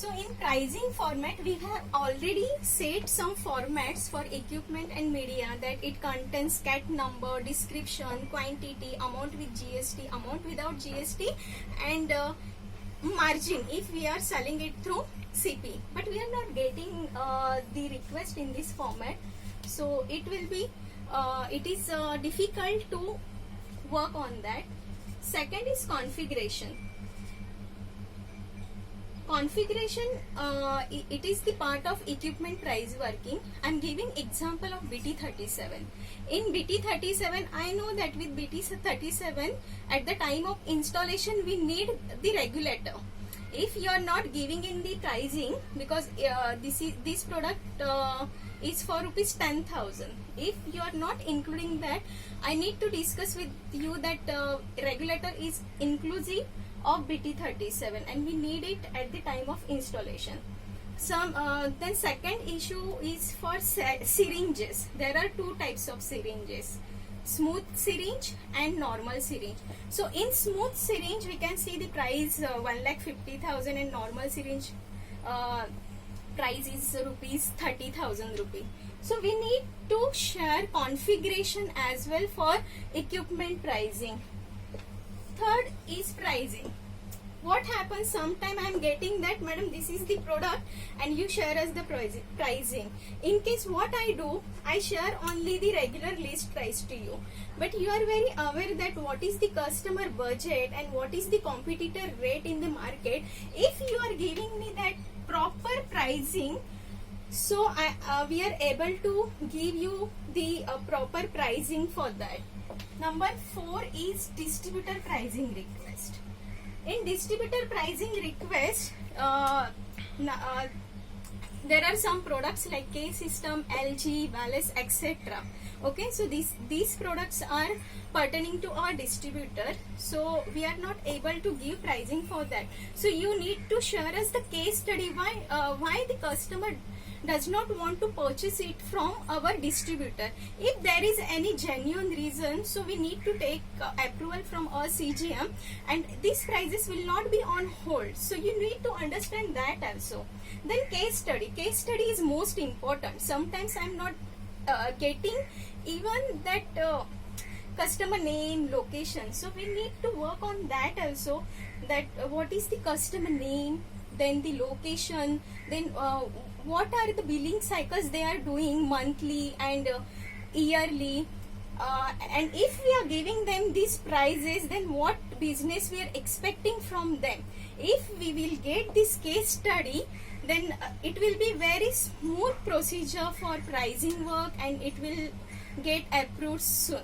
So in pricing format, we have already set some formats for equipment and media, that it contains cat number, description, quantity, amount with GST, amount without GST, and margin if we are selling it through CP. But we are not getting the request in this format, so it will be it is difficult to work on that. Second is configuration. Configuration, it is the part of equipment price working. I am giving example of BT37. In BT37, I know that with BT37, at the time of installation, we need the regulator. If you are not giving in the pricing, because this product is for rupees 10,000. If you are not including that, I need to discuss with you that regulator is inclusive of BT37 and we need it at the time of installation. Then second issue is for syringes. There are two types of syringes, smooth syringe and normal syringe. So in smooth syringe we can see the price 1,50,000 and normal syringe price is rupees 30,000 rupees. So we need to share configuration as well for equipment pricing. Third is pricing. What happens, sometime I am getting that, madam, this is the product and you share us the pricing. In case what I do, I share only the regular list price to you. But you are very aware that what is the customer budget and what is the competitor rate in the market. If you are giving me that proper pricing, so we are able to give you the proper pricing for that. Number 4 is distributor pricing request. In distributor pricing request, there are some products like K-System, LG, Wallace, etc. Okay, so these products are pertaining to our distributor, so we are not able to give pricing for that. So you need to share us the case study why the customer does not want to purchase it from our distributor. If there is any genuine reason, so we need to take approval from our CGM and these prices will not be on hold. So you need to understand that also. Then case study. Case study is most important. Sometimes I am not getting even that customer name, location. So we need to work on that also, that what is the customer name, then the location, then what are the billing cycles they are doing, monthly and yearly, and if we are giving them these prices, then what business we are expecting from them. If we will get this case study, then it will be very smooth procedure for pricing work and it will get approved soon.